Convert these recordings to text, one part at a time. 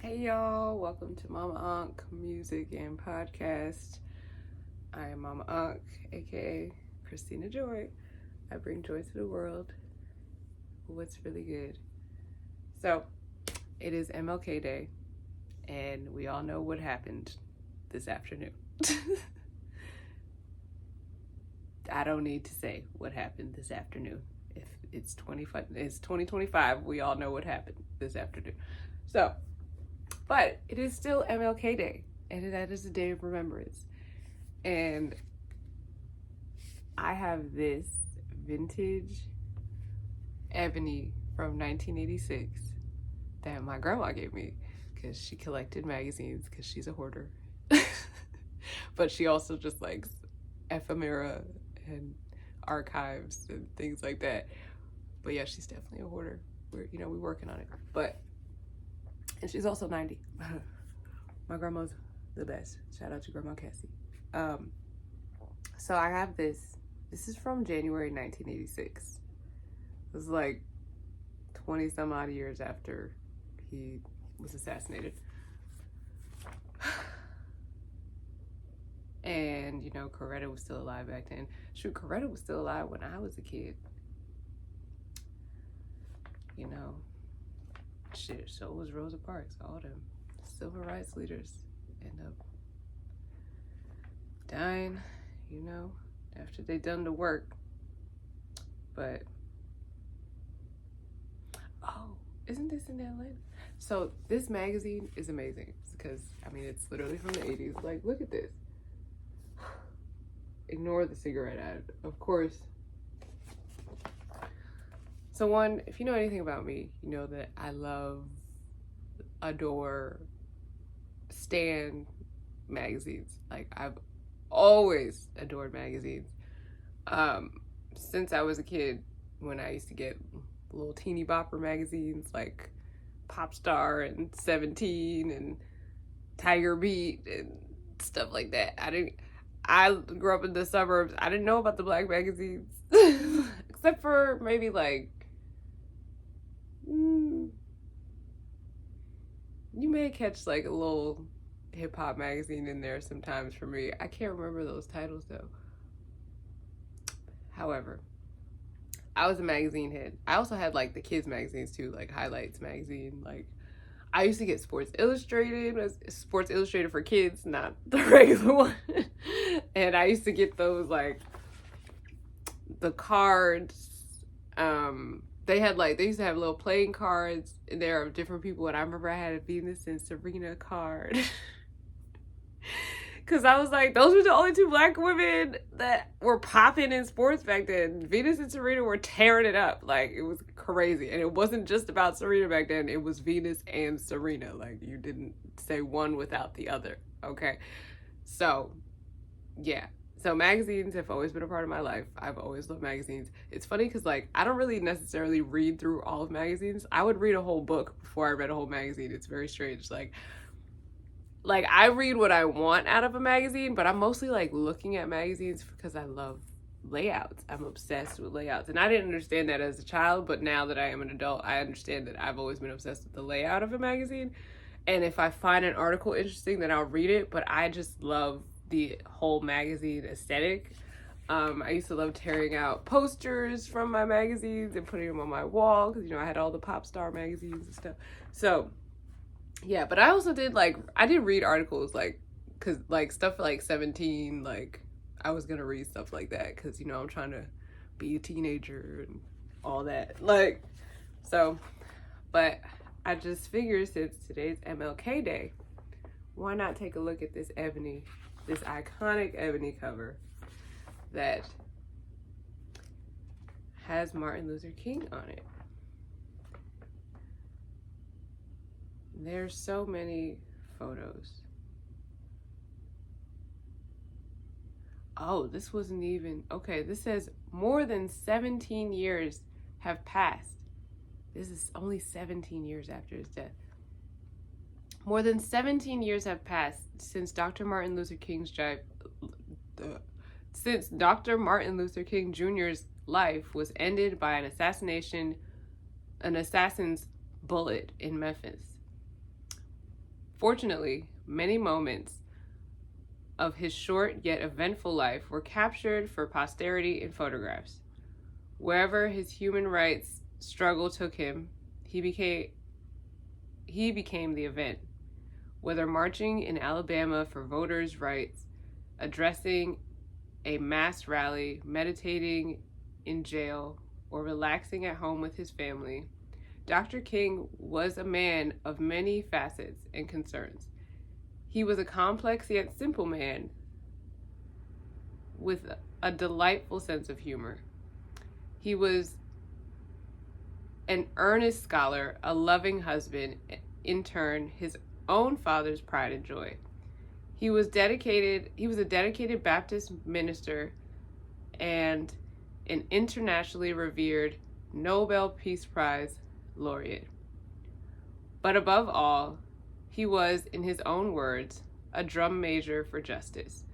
Hey y'all, welcome to Mama Ankh Music and Podcast. I am Mama Ankh, aka Christina Joy. I bring joy to the world. What's really good? So, it is MLK Day, and we all know what happened this afternoon. I don't need to say what happened this afternoon. If it's 2025, we all know what happened this afternoon. So, but it is still MLK Day, and that is a day of remembrance. And I have this vintage Ebony from 1986 that my grandma gave me because she collected magazines because she's a hoarder. But she also just likes ephemera and archives and things like that. But yeah, she's definitely a hoarder. We're working on it. And she's also 90. My grandma's the best. Shout out to Grandma Cassie. So I have this. This is from January 1986. It was like 20 some odd years after he was assassinated. And, Coretta was still alive back then. Shoot, Coretta was still alive when I was a kid. Shit, so was Rosa Parks. All them civil rights leaders end up dying, after they done the work. But, isn't this in Atlanta? So this magazine is amazing because, it's literally from the 80s. Like, look at this. Ignore the cigarette ad, of course. So one, if you know anything about me, you know that I love, adore, stan magazines. Like, I've always adored magazines. Since I was a kid, when I used to get little teeny bopper magazines like Pop Star and 17 and Tiger Beat and stuff like that. I grew up in the suburbs. I didn't know about the black magazines. Except for maybe like, you may catch like a little hip hop magazine in there sometimes for me. I can't remember those titles though. However, I was a magazine head. I also had like the kids magazines too, like Highlights magazine. Like, I used to get Sports Illustrated for kids, not the regular one. And I used to get those, like, the cards. They used to have little playing cards in there of different people. And I remember I had a Venus and Serena card. Because I was like, those were the only two black women that were popping in sports back then. Venus and Serena were tearing it up. Like, it was crazy. And it wasn't just about Serena back then. It was Venus and Serena. Like, you didn't say one without the other. Okay? So, yeah. So magazines have always been a part of my life. I've always loved magazines. It's funny because, like, I don't really necessarily read through all of magazines. I would read a whole book before I read a whole magazine. It's very strange. Like, I read what I want out of a magazine, but I'm mostly, like, looking at magazines because I love layouts. I'm obsessed with layouts. And I didn't understand that as a child, but now that I am an adult, I understand that I've always been obsessed with the layout of a magazine. And if I find an article interesting, then I'll read it, but I just love the whole magazine aesthetic. I used to love tearing out posters from my magazines and putting them on my wall because, I had all the Pop Star magazines and stuff. So, yeah, but I also did, I did read articles, because, stuff like 17, I was going to read stuff like that because, I'm trying to be a teenager and all that. So, but I just figured since today's MLK Day, why not take a look at this Ebony, this iconic Ebony cover that has Martin Luther King on it. There's so many photos. Oh, this wasn't even... Okay, this says more than 17 years have passed. This is only 17 years after his death. More than 17 years have passed since Dr. Martin Luther King Jr.'s life was ended by an assassin's bullet in Memphis. Fortunately, many moments of his short yet eventful life were captured for posterity in photographs. Wherever his human rights struggle took him, he became the event. Whether marching in Alabama for voters' rights, addressing a mass rally, meditating in jail, or relaxing at home with his family, Dr. King was a man of many facets and concerns. He was a complex yet simple man with a delightful sense of humor. He was an earnest scholar, a loving husband, in turn, his own father's pride and joy. He was a dedicated Baptist minister and an internationally revered Nobel Peace Prize laureate. But above all, he was, in his own words, a drum major for justice.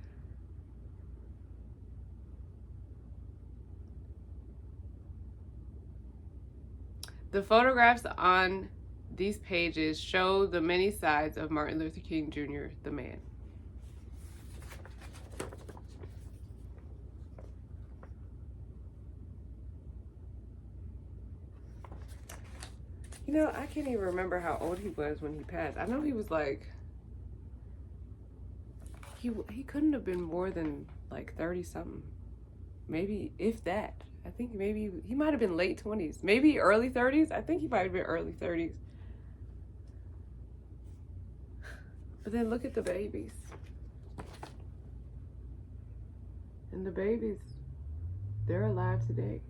The photographs on these pages show the many sides of Martin Luther King Jr., the man. You know, I can't even remember how old he was when he passed. I know he was like, he couldn't have been more than like 30 something. Maybe, if that. I think maybe he might have been late 20s. Maybe early 30s. I think he might have been early 30s. But then look at the babies. And the babies, they're alive today.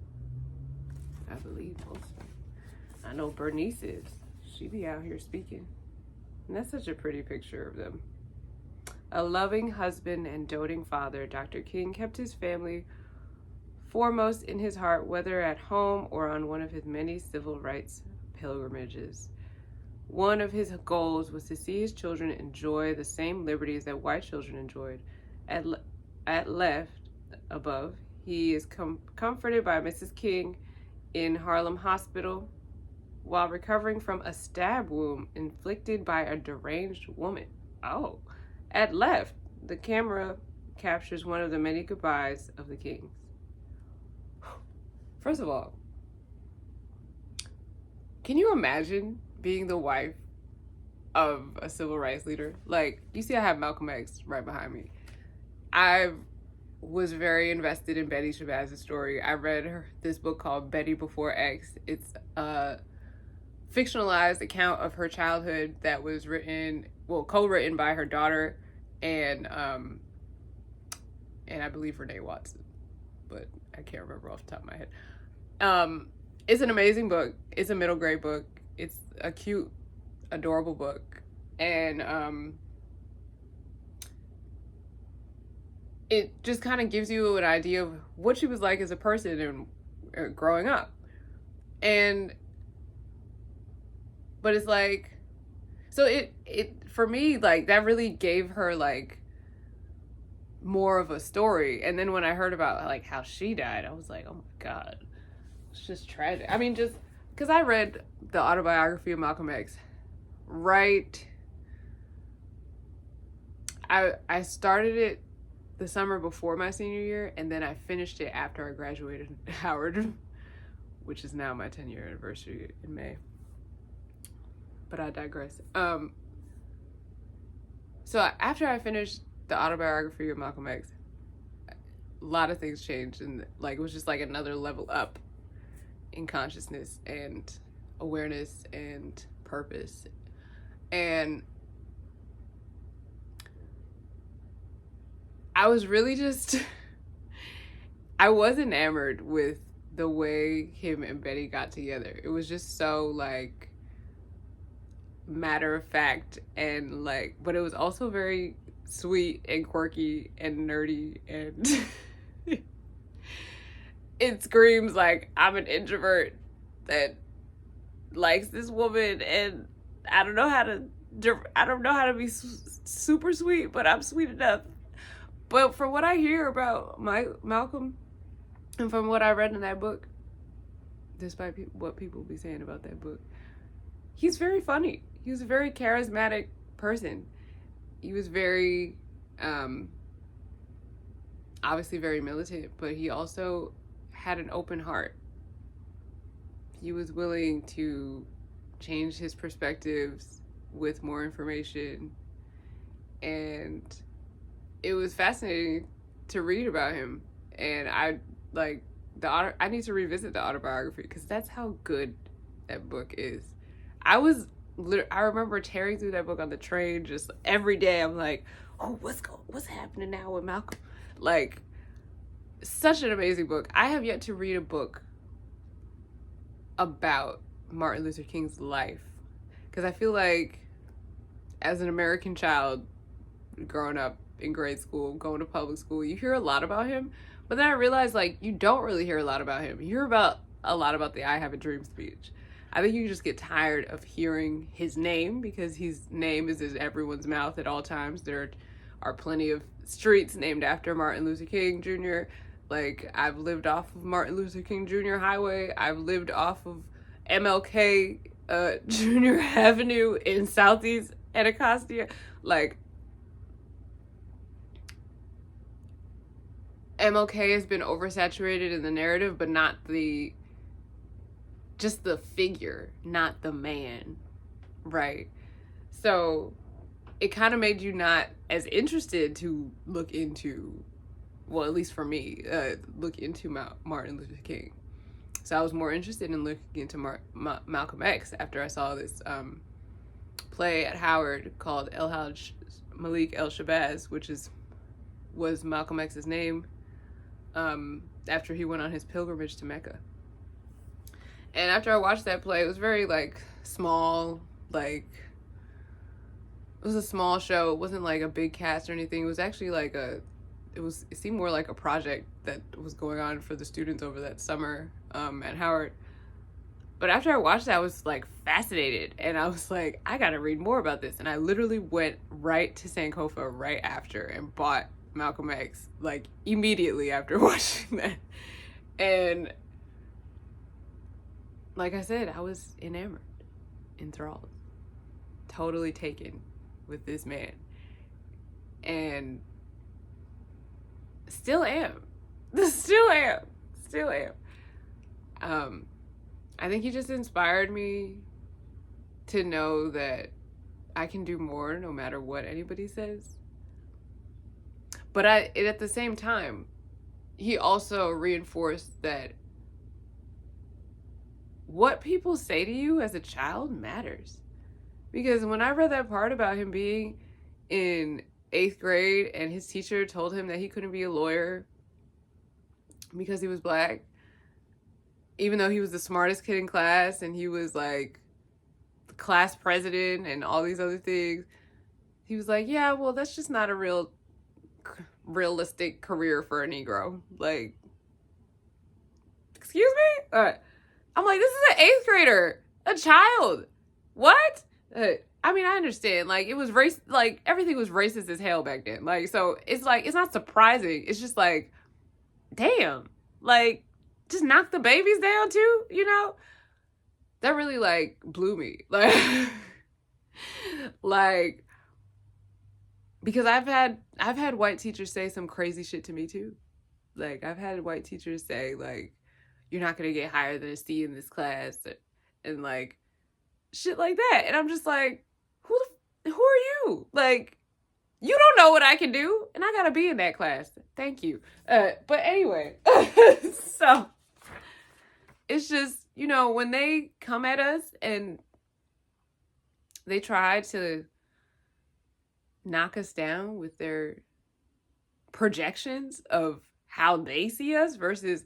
I believe most of them. I know Bernice is. She be out here speaking. And that's such a pretty picture of them. A loving husband and doting father, Dr. King kept his family foremost in his heart, whether at home or on one of his many civil rights pilgrimages. One of his goals was to see his children enjoy the same liberties that white children enjoyed. At left, above, he is comforted by Mrs. King in Harlem Hospital while recovering from a stab wound inflicted by a deranged woman. Oh. At left, the camera captures one of the many goodbyes of the Kings. First of all, can you imagine being the wife of a civil rights leader? Like, you see I have Malcolm X right behind me. I was very invested in Betty Shabazz's story. I read this book called Betty Before X. It's a fictionalized account of her childhood that was co-written by her daughter and I believe Renee Watson, but I can't remember off the top of my head. It's an amazing book. It's a middle grade book. It's a cute, adorable book. And it just kind of gives you an idea of what she was like as a person and growing up. But it's like, so it for me, like, that really gave her like more of a story. And then when I heard about like how she died, I was like, oh my God, it's just tragic. I mean, just because I read the Autobiography of Malcolm X, right? I started it the summer before my senior year, and then I finished it after I graduated Howard, which is now my 10-year anniversary in May. But I digress. So after I finished the Autobiography of Malcolm X, a lot of things changed, and like it was just like another level up in consciousness and awareness and purpose. And I was really just I was enamored with the way him and Betty got together. It was just so like matter of fact, and like, but it was also very sweet and quirky and nerdy, and it screams like I'm an introvert that likes this woman, and I don't know how to be super sweet, but I'm sweet enough. But from what I hear about Malcolm, and from what I read in that book, despite what people be saying about that book, he's very funny. He's a very charismatic person. He was very, obviously very militant, but he also had an open heart. He was willing to change his perspectives with more information, and it was fascinating to read about him. And I need to revisit the autobiography because that's how good that book is. I remember tearing through that book on the train just every day. I'm like, oh, what's happening now with Malcolm? Like, such an amazing book. I have yet to read a book about Martin Luther King's life, because I feel like as an American child growing up in grade school, going to public school, you hear a lot about him, but then I realized, like, you don't really hear a lot about him. You hear a lot about the I Have a Dream speech. I think you just get tired of hearing his name because his name is in everyone's mouth at all times. There are plenty of streets named after Martin Luther King Jr. Like, I've lived off of Martin Luther King Jr. Highway. I've lived off of MLK Jr. Avenue in Southeast Anacostia. Like, MLK has been oversaturated in the narrative, but not just the figure, not the man, right? So it kind of made you not as interested to look into, well, at least for me, look into Martin Luther King. So I was more interested in looking into Malcolm X after I saw this play at Howard called Malik El Shabazz, which was Malcolm X's name after he went on his pilgrimage to Mecca. And after I watched that play, it was very, like, small, like, it was a small show. It wasn't, like, a big cast or anything. It was actually, like, it seemed more like a project that was going on for the students over that summer at Howard. But after I watched that, I was, like, fascinated. And I was like, I gotta read more about this. And I literally went right to Sankofa right after and bought Malcolm X, like, immediately after watching that. And like I said, I was enamored, enthralled, totally taken with this man, and still am. I think he just inspired me to know that I can do more no matter what anybody says. But at the same time, he also reinforced that what people say to you as a child matters. Because when I read that part about him being in 8th grade and his teacher told him that he couldn't be a lawyer because he was black, even though he was the smartest kid in class and he was, like, the class president and all these other things, he was like, yeah, well, that's just not a realistic career for a Negro. Like, excuse me? I'm like, this is an 8th grader, a child. What? I mean, I understand. Like, it was like, everything was racist as hell back then. Like, so it's like, it's not surprising. It's just like, damn. Like, just knock the babies down too, you know? That really, like, blew me. Like, because I've had white teachers say some crazy shit to me too. Like, I've had white teachers say, like, you're not gonna get higher than a C in this class, and like, shit like that. And I'm just like, who are you? Like, you don't know what I can do, and I gotta be in that class. Thank you. But anyway, so it's just, you know, when they come at us and they try to knock us down with their projections of how they see us versus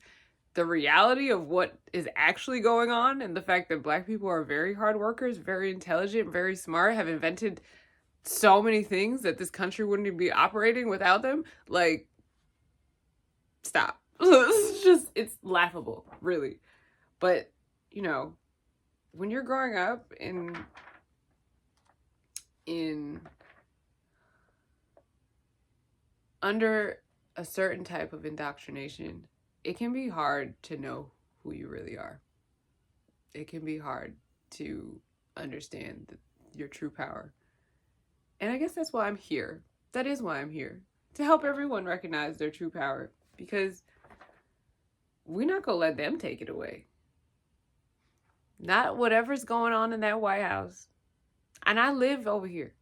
the reality of what is actually going on, and the fact that Black people are very hard workers, very intelligent, very smart, have invented so many things that this country wouldn't even be operating without them. Like, stop. It's laughable, really. But, you know, when you're growing up in under a certain type of indoctrination, it can be hard to know who you really are. It can be hard to understand your true power. And I guess that's why I'm here. That is why I'm here. To help everyone recognize their true power. Because we're not going to let them take it away. Not whatever's going on in that White House. And I live over here.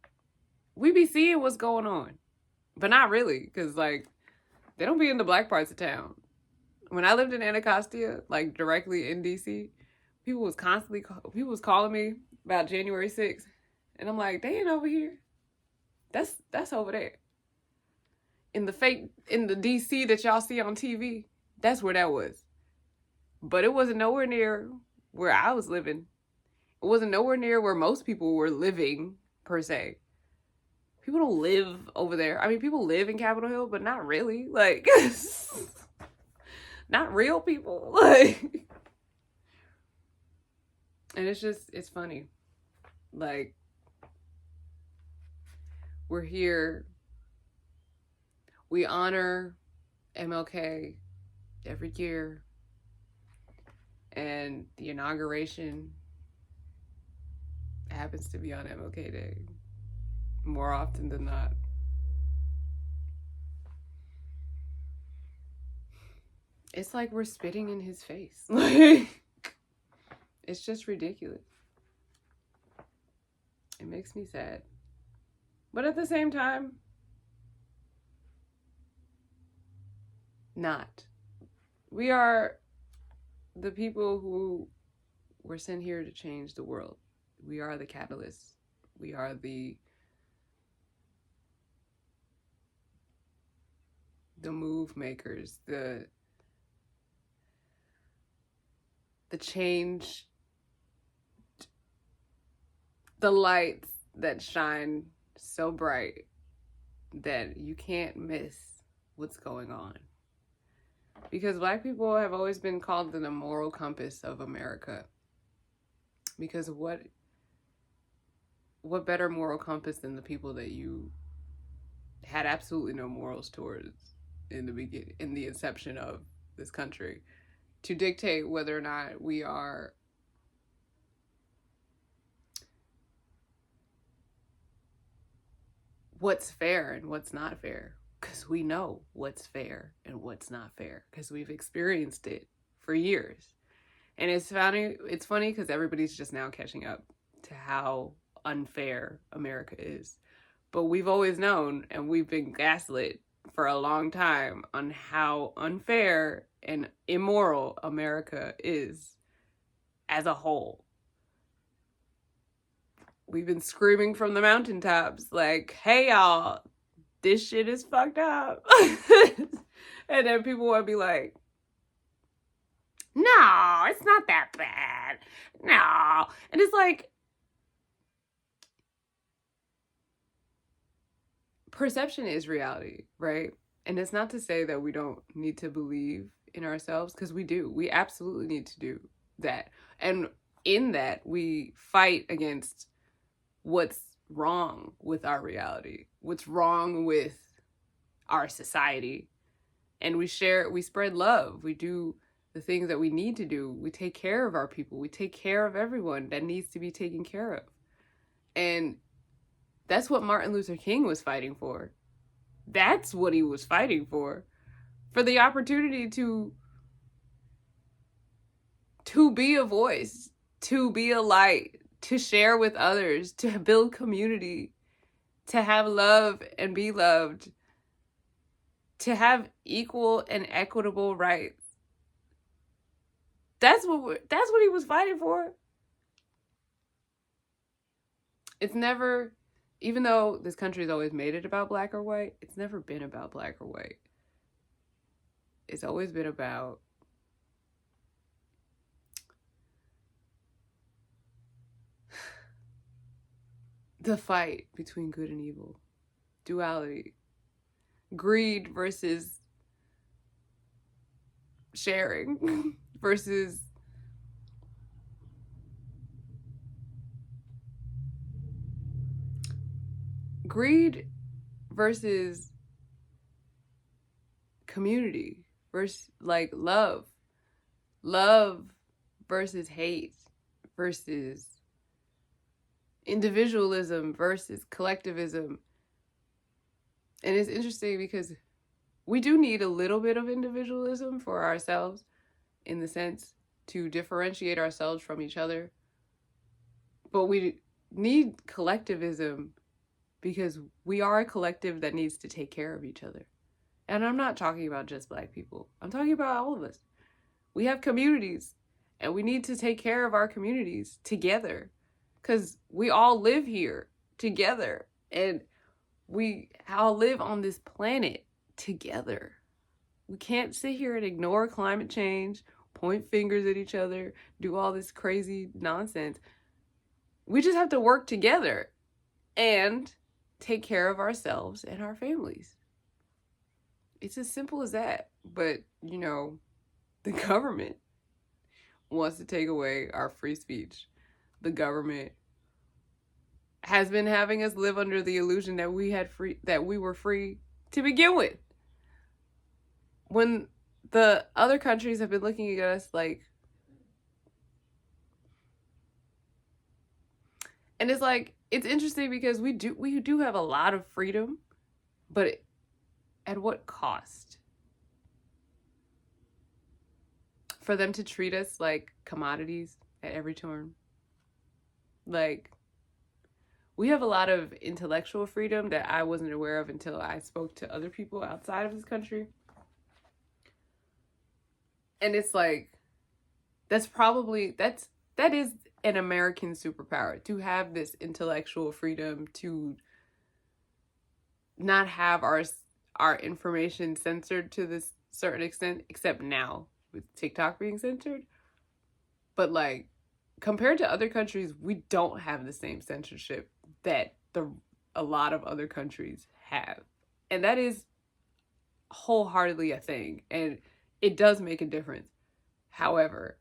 We be seeing what's going on. But not really. Because, like, they don't be in the black parts of town. When I lived in Anacostia, like, directly in D.C., people was calling me about January 6th. And I'm like, they ain't over here. That's over there. In the DC that y'all see on TV, that's where that was. But it wasn't nowhere near where I was living. It wasn't nowhere near where most people were living, per se. People don't live over there. I mean, people live in Capitol Hill, but not really. Like, not real people. Like, and it's funny. Like, we're here. We honor MLK every year. And the inauguration happens to be on MLK Day more often than not. It's like we're spitting in his face. It's just ridiculous. It makes me sad. But at the same time, not. We are the people who were sent here to change the world. We are the catalysts. We are the move makers, the change, the lights that shine so bright that you can't miss what's going on. Because Black people have always been called the moral compass of America. Because what better moral compass than the people that you had absolutely no morals towards in the inception of this country, to dictate whether or not we are what's fair and what's not fair. Because we know what's fair and what's not fair. Because we've experienced it for years. And it's funny because everybody's just now catching up to how unfair America is. But we've always known, and we've been gaslit for a long time on how unfair and immoral America is as a whole. We've been screaming from the mountaintops like, hey y'all, this shit is fucked up. And then people would be like, no, it's not that bad. No. And it's like, perception is reality, right? And it's not to say that we don't need to believe in ourselves, because we do. We absolutely need to do that. And in that, we fight against what's wrong with our reality, what's wrong with our society. And we spread love. We do the things that we need to do. We take care of our people. We take care of everyone that needs to be taken care of. And that's what Martin Luther King was fighting for. That's what he was fighting for the opportunity to be a voice, to be a light, to share with others, to build community, to have love and be loved, to have equal and equitable rights. That's what he was fighting for. It's never, even though this country has always made it about black or white, it's never been about black or white. It's always been about the fight between good and evil, duality, greed versus sharing versus greed versus community versus like love versus hate versus individualism versus collectivism. And it's interesting because we do need a little bit of individualism for ourselves, in the sense to differentiate ourselves from each other. But we need collectivism because we are a collective that needs to take care of each other. And I'm not talking about just Black people. I'm talking about all of us. We have communities, and we need to take care of our communities together, because we all live here together, and we all live on this planet together. We can't sit here and ignore climate change, point fingers at each other, do all this crazy nonsense. We just have to work together and take care of ourselves and our families. It's as simple as that. But, you know, the government wants to take away our free speech. The government has been having us live under the illusion that we were free to begin with. When the other countries have been looking at us like, and it's like, it's interesting because we do have a lot of freedom, but at what cost? For them to treat us like commodities at every turn. Like, we have a lot of intellectual freedom that I wasn't aware of until I spoke to other people outside of this country. And it's like, that is an American superpower, to have this intellectual freedom, to not have our information censored to this certain extent, except now with TikTok being censored. But like, compared to other countries, we don't have the same censorship that a lot of other countries have. And that is wholeheartedly a thing. And it does make a difference. However,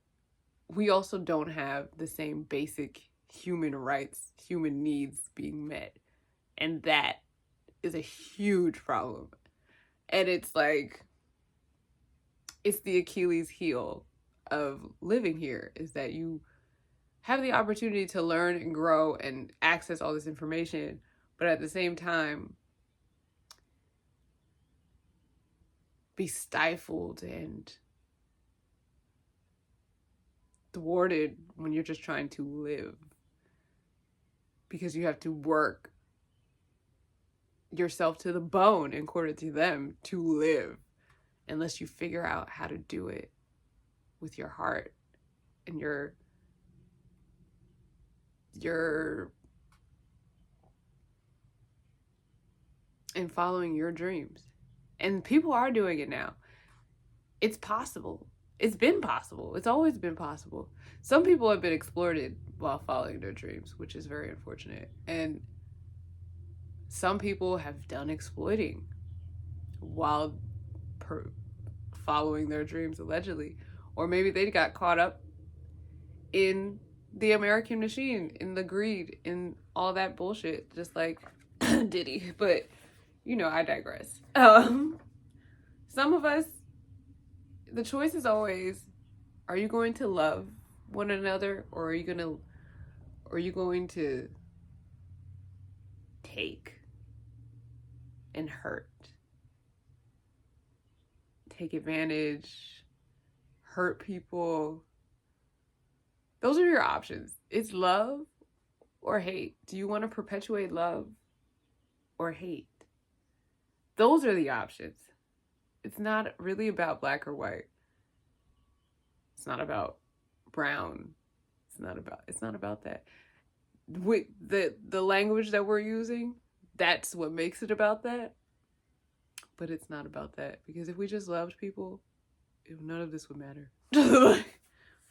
we also don't have the same basic human rights, human needs being met. And that is a huge problem. And it's like, it's the Achilles heel of living here, is that you have the opportunity to learn and grow and access all this information, but at the same time be stifled and thwarted when you're just trying to live, because you have to work yourself to the bone in order to them to live, unless you figure out how to do it with your heart and your and following your dreams. And people are doing it now. It's possible. It's been possible. It's always been possible. Some people have been exploited while following their dreams, which is very unfortunate. And some people have done exploiting while following their dreams, allegedly. Or maybe they got caught up in the American machine, in the greed, in all that bullshit, just like Diddy. But, you know, I digress. Some of us, the choice is always, are you going to love one another, or are you going to take and hurt, take advantage, hurt people? Those are your options. It's love or hate. Do you want to perpetuate love or hate? Those are the options. It's not really about black or white. It's not about brown. It's not about that. With the language that we're using, that's what makes it about that. But it's not about that, because if we just loved people, none of this would matter.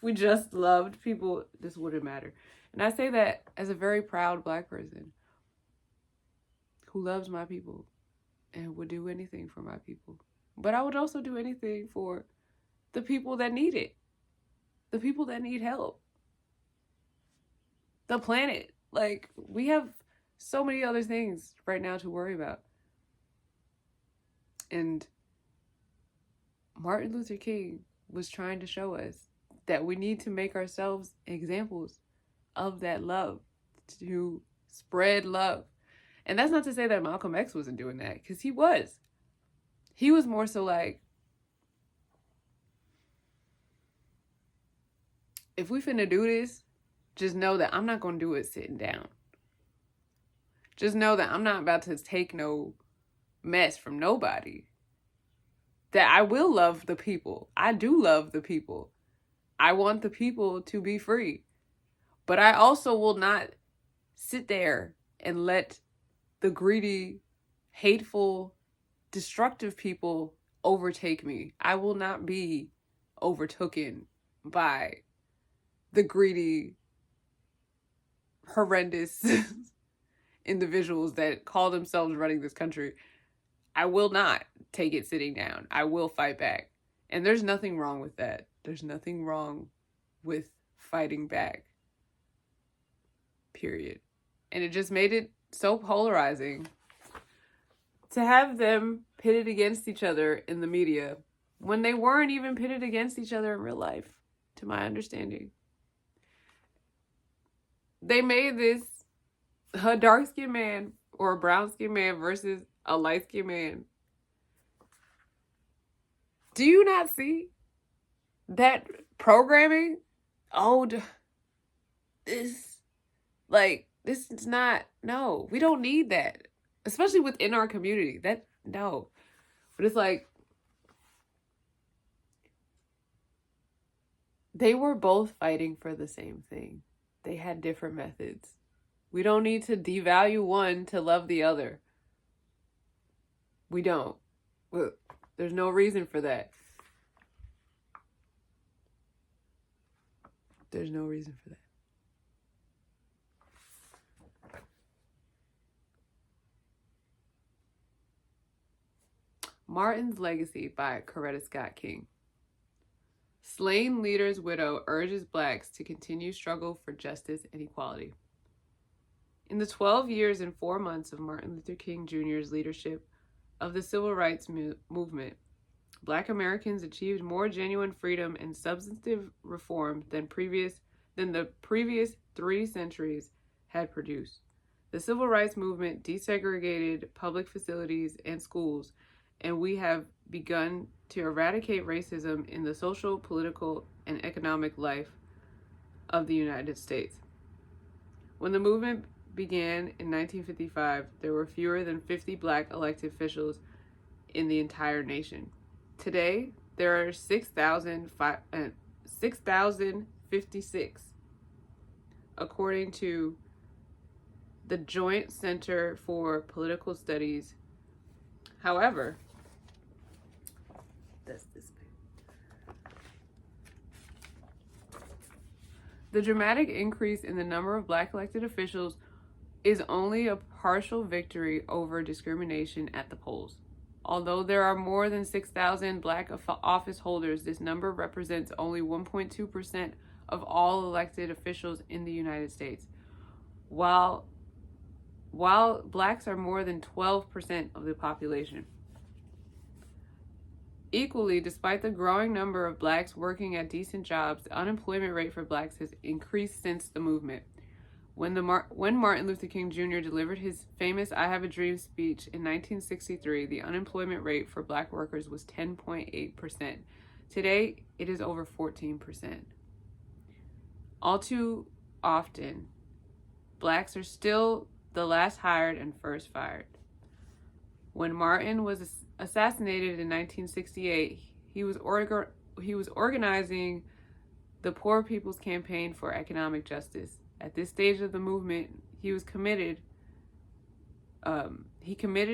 We just loved people, this wouldn't matter. And I say that as a very proud black person who loves my people and would do anything for my people. But I would also do anything for the people that need it, the people that need help, the planet. Like, we have so many other things right now to worry about. And Martin Luther King was trying to show us that we need to make ourselves examples of that love, to spread love. And that's not to say that Malcolm X wasn't doing that, because he was. He was more so like, if we finna do this, just know that I'm not going to do it sitting down. Just know that I'm not about to take no mess from nobody. That I will love the people. I do love the people. I want the people to be free. But I also will not sit there and let the greedy, hateful, destructive people overtake me. I will not be overtaken by the greedy, horrendous individuals that call themselves running this country. I will not take it sitting down. I will fight back. And there's nothing wrong with that. There's nothing wrong with fighting back. Period. And it just made it so polarizing to have them pitted against each other in the media when they weren't even pitted against each other in real life, to my understanding. They made this a dark-skinned man or a brown-skinned man versus a light-skinned man. Do you not see that programming? Oh, this is not, no, we don't need that. Especially within our community. No. But it's like, they were both fighting for the same thing. They had different methods. We don't need to devalue one to love the other. We don't. There's no reason for that. There's no reason for that. Martin's Legacy by Coretta Scott King. Slain leader's widow urges blacks to continue struggle for justice and equality. In the 12 years and 4 months of Martin Luther King Jr.'s leadership of the civil rights movement, Black Americans achieved more genuine freedom and substantive reform than the previous 3 centuries had produced. The civil rights movement desegregated public facilities and schools, and we have begun to eradicate racism in the social, political, and economic life of the United States. When the movement began in 1955, there were fewer than 50 Black elected officials in the entire nation. Today, there are 6,056, according to the Joint Center for Political Studies. However, the dramatic increase in the number of Black elected officials is only a partial victory over discrimination at the polls. Although there are more than 6,000 Black office holders, this number represents only 1.2% of all elected officials in the United States. While Blacks are more than 12% of the population. Equally, despite the growing number of Blacks working at decent jobs, the unemployment rate for Blacks has increased since the movement. When Martin Luther King Jr. delivered his famous I Have a Dream speech in 1963, the unemployment rate for Black workers was 10.8%. Today, it is over 14%. All too often, Blacks are still the last hired and first fired. When Martin was assassinated in 1968, he was organizing the Poor People's Campaign for Economic Justice. At this stage of the movement, he committed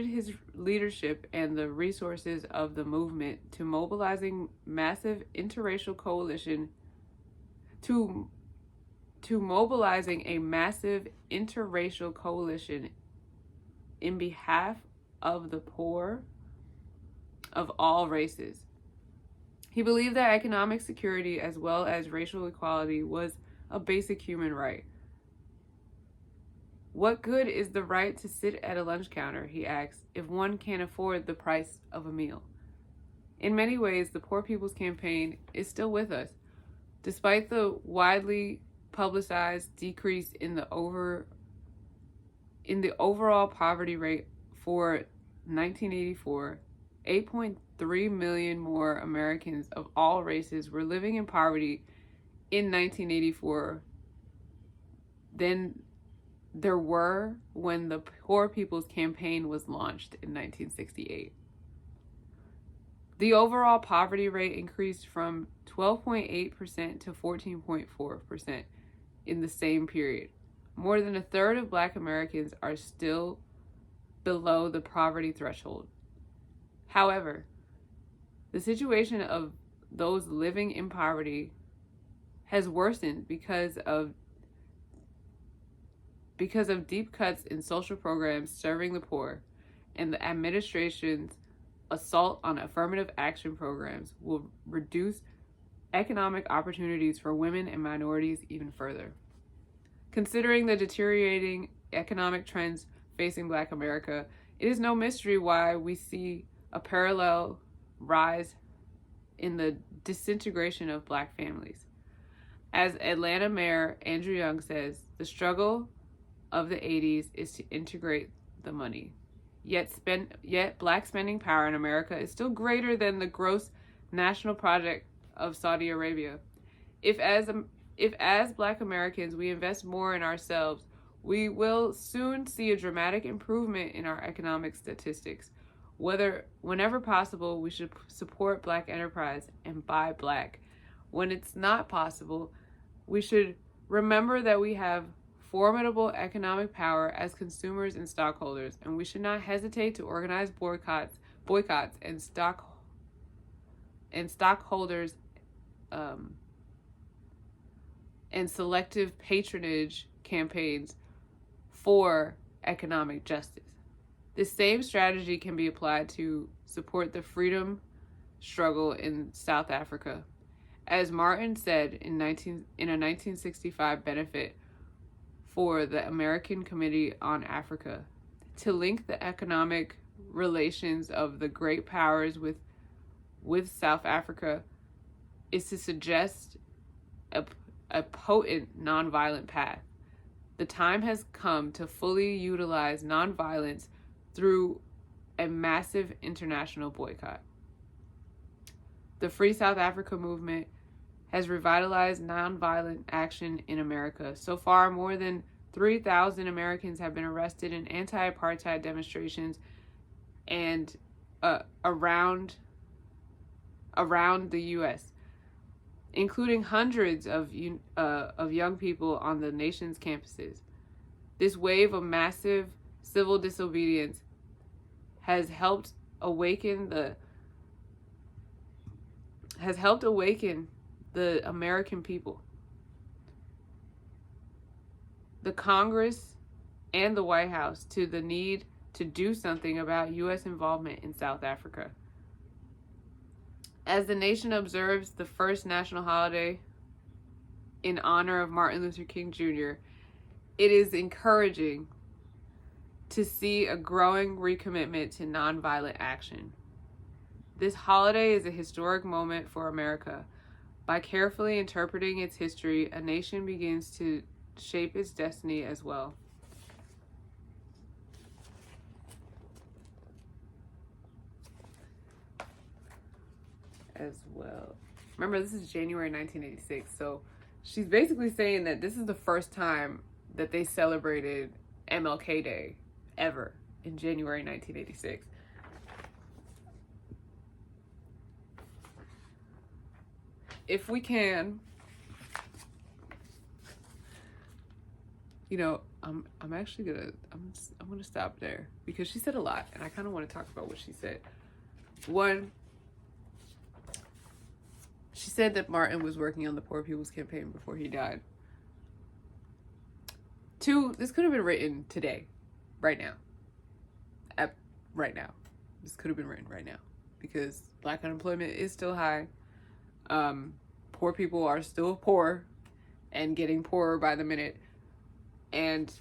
his leadership and the resources of the movement to mobilizing a massive interracial coalition in behalf of the poor of all races. He believed that economic security as well as racial equality was a basic human right. What good is the right to sit at a lunch counter, he asked, if one can't afford the price of a meal? In many ways, the Poor People's Campaign is still with us. Despite the widely publicized decrease in the In the overall poverty rate for 1984, 8.3 million more Americans of all races were living in poverty in 1984 than there were when the Poor People's Campaign was launched in 1968. The overall poverty rate increased from 12.8% to 14.4% in the same period. More than a third of Black Americans are still below the poverty threshold. However, the situation of those living in poverty has worsened because of deep cuts in social programs serving the poor, and the administration's assault on affirmative action programs will reduce economic opportunities for women and minorities even further. Considering the deteriorating economic trends facing Black America, it is no mystery why we see a parallel rise in the disintegration of Black families. As Atlanta Mayor Andrew Young says, the struggle of the 80s is to integrate the money. Yet Black spending power in America is still greater than the gross national product of Saudi Arabia. If as Black Americans we invest more in ourselves, we will soon see a dramatic improvement in our economic statistics. Whenever possible, we should support Black enterprise and buy Black. When it's not possible, we should remember that we have formidable economic power as consumers and stockholders, and we should not hesitate to organize boycotts and stockholders and selective patronage campaigns for economic justice. This same strategy can be applied to support the freedom struggle in South Africa. As Martin said in a 1965 benefit for the American Committee on Africa, to link the economic relations of the great powers with South Africa is to suggest a potent nonviolent path. The time has come to fully utilize nonviolence through a massive international boycott. The Free South Africa movement has revitalized nonviolent action in America. So far, more than 3,000 Americans have been arrested in anti-apartheid demonstrations and around the U.S., including hundreds of young people on the nation's campuses. This wave of massive civil disobedience has helped awaken the American people. The Congress and the White House to the need to do something about U.S. involvement in South Africa. As the nation observes the first national holiday in honor of Martin Luther King Jr., it is encouraging to see a growing recommitment to nonviolent action. This holiday is a historic moment for America. By carefully interpreting its history, a nation begins to shape its destiny as well. Remember, this is January 1986, so she's basically saying that this is the first time that they celebrated MLK Day ever in January 1986. If we can, I'm gonna stop there because she said a lot, and I kind of want to talk about what she said. One, she said that Martin was working on the Poor People's Campaign before he died. Two, this could have been written today, right now. Right now. This could have been written right now because Black unemployment is still high. Poor people are still poor and getting poorer by the minute. And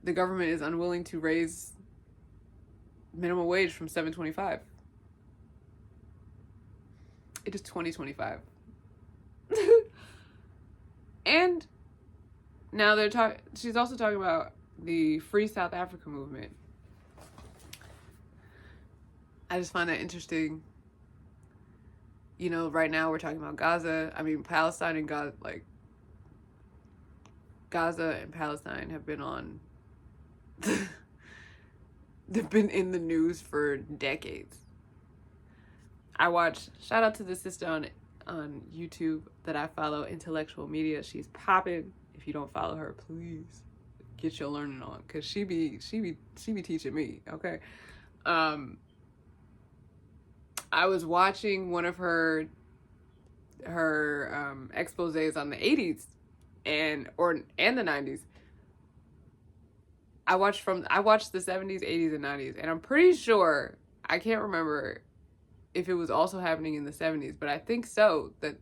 the government is unwilling to raise minimum wage from $7.25. It is 2025. And Now she's also talking about the Free South Africa movement. I just find that interesting. You know, right now we're talking about Gaza. I mean, Palestine and Gaza, like, Gaza and Palestine have been on, they've been in the news for decades. Shout out to the sister on YouTube that I follow, Intellectual Media. She's popping. If you don't follow her, please get your learning on, because she be teaching me, okay? I was watching one of her exposés on the 80s and the 90s. I watched the 70s, 80s, and 90s, and I'm pretty sure, I can't remember if it was also happening in the 70s, but I think so, that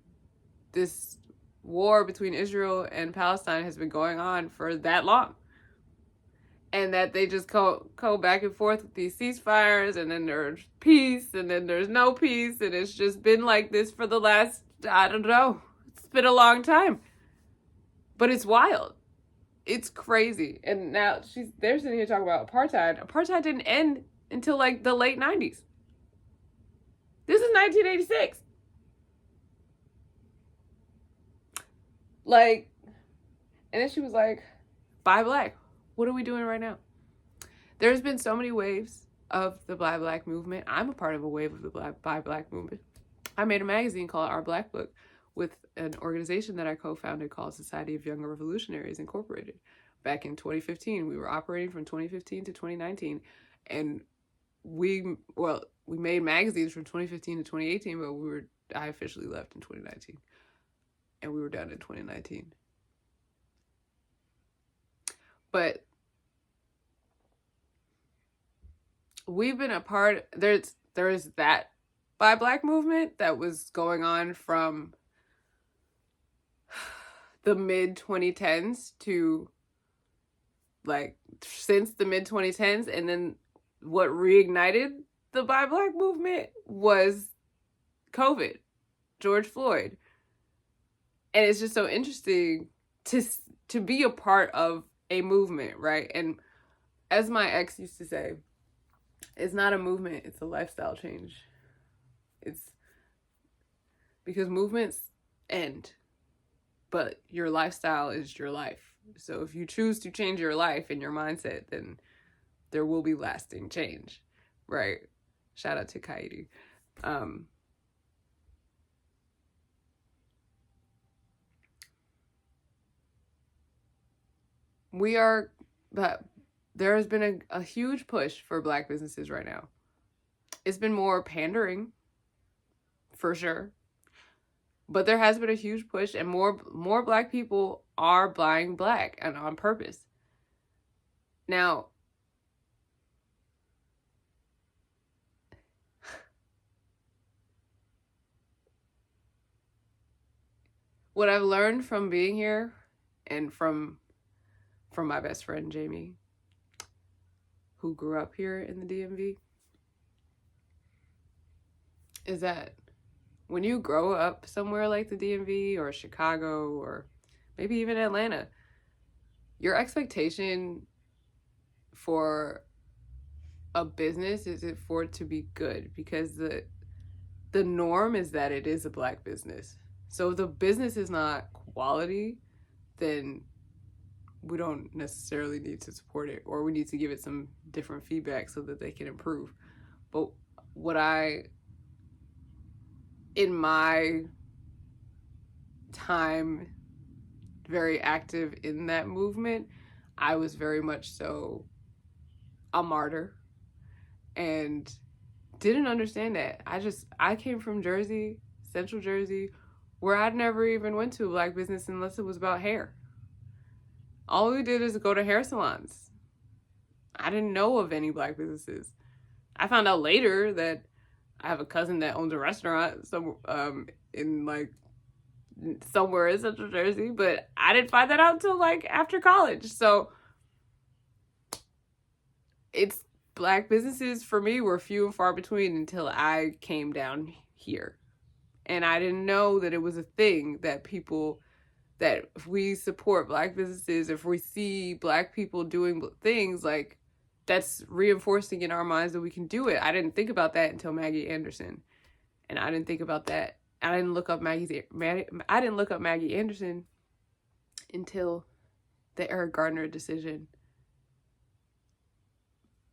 this war between Israel and Palestine has been going on for that long. And that they just go back and forth with these ceasefires, and then there's peace, and then there's no peace, and it's just been like this for the last, I don't know, it's been a long time. But it's wild. It's crazy. And now they're sitting here talking about apartheid. Apartheid didn't end until like the late 90s. This is 1986. Like, and then she was like, buy black. What are we doing right now? There's been so many waves of the Buy Black movement. I'm a part of a wave of the Buy Black movement. I made a magazine called Our Black Book with an organization that I co-founded called Society of Young Revolutionaries Incorporated. Back in 2015, we were operating from 2015 to 2019, and we made magazines from 2015 to 2018, but I officially left in 2019, and we were done in 2019. But we've been a part, there is that Buy Black movement that was going on from the mid 2010s to like since the mid 2010s, and then what reignited the Buy Black movement was COVID, George Floyd. And it's just so interesting to be a part of a movement, right? And as my ex used to say, it's not a movement, it's a lifestyle change. It's because movements end, but your lifestyle is your life. So if you choose to change your life and your mindset, then there will be lasting change, right? Shout out to Kaidi. But there has been a huge push for Black businesses right now. It's been more pandering, for sure. But there has been a huge push, and more Black people are buying Black, and on purpose. Now, what I've learned from being here and from my best friend Jamie, who grew up here in the DMV, is that when you grow up somewhere like the DMV or Chicago or maybe even Atlanta, your expectation for a business is for it to be good, because the norm is that it is a Black business. So if the business is not quality, then we don't necessarily need to support it, or we need to give it some different feedback so that they can improve. But in my time very active in that movement, I was very much so a martyr and didn't understand that. I came from Jersey, Central Jersey, where I'd never even went to a Black business unless it was about hair. All we did is go to hair salons. I didn't know of any Black businesses. I found out later that I have a cousin that owns a restaurant in like somewhere in Central Jersey, but I didn't find that out until like after college. So it's Black businesses for me were few and far between until I came down here. And I didn't know that it was a thing that that if we support Black businesses, if we see Black people doing things, like, that's reinforcing in our minds that we can do it. I didn't think about that until Maggie Anderson. And I didn't think about that. I didn't look up Maggie Anderson until the Eric Gardner decision.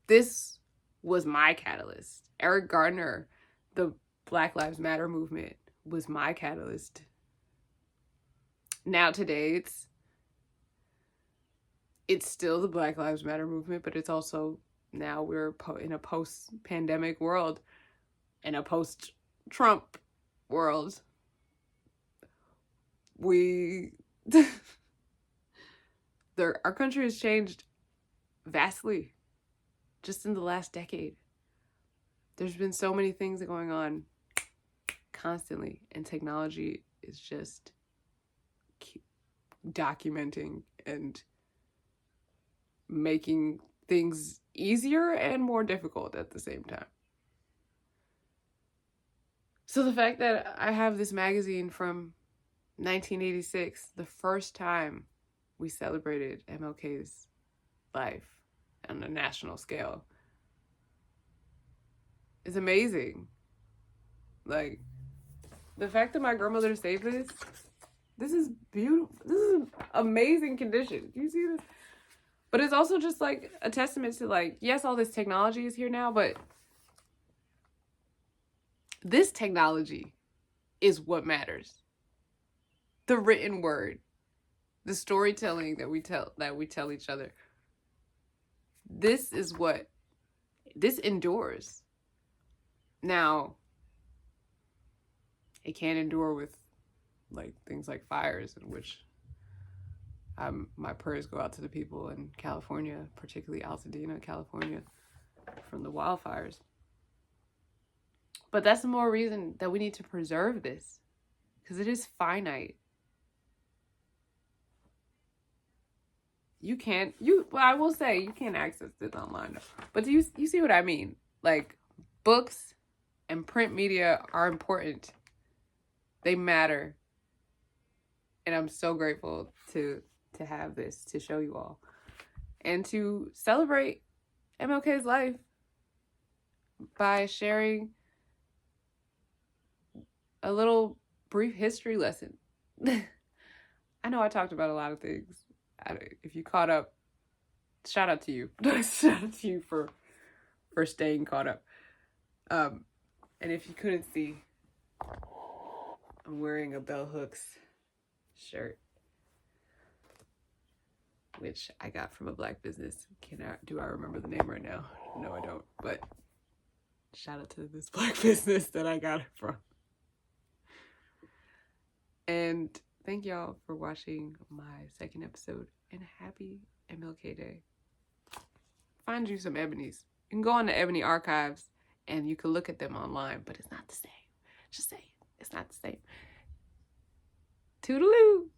This was my catalyst. Eric Gardner, the Black Lives Matter movement, was my catalyst. Now today, it's still the Black Lives Matter movement, but it's also, now we're in a post-pandemic world, in a post-Trump world. Our country has changed vastly just in the last decade. There's been so many things going on constantly, and technology is just documenting and making things easier and more difficult at the same time. So the fact that I have this magazine from 1986, the first time we celebrated MLK's life on a national scale, is amazing. Like, the fact that my grandmother saved this is beautiful. This is amazing condition. Do you see this? But it's also just like a testament to, like, yes, all this technology is here now, but this technology is what matters. The written word, the storytelling that we tell each other. This endures. Now, it can't endure with, like, things like fires, in which my prayers go out to the people in California, particularly Altadena, California, from the wildfires. But that's the more reason that we need to preserve this, because it is finite. I will say you can't access this online, but you see what I mean? Like, books and print media are important. They matter. And I'm so grateful to have this to show you all, and to celebrate MLK's life by sharing a little brief history lesson. I know I talked about a lot of things. If you caught up, shout out to you. Shout out to you for staying caught up. And if you couldn't see, I'm wearing a Bell Hooks shirt, which I got from a Black business. Do I remember the name right now? No, I don't. But shout out to this Black business that I got it from. And thank y'all for watching my second episode, and happy MLK Day. Find you some Ebonys. You can go on the Ebony archives and you can look at them online, but it's not the same. Just saying, it's not the same. Toodaloo.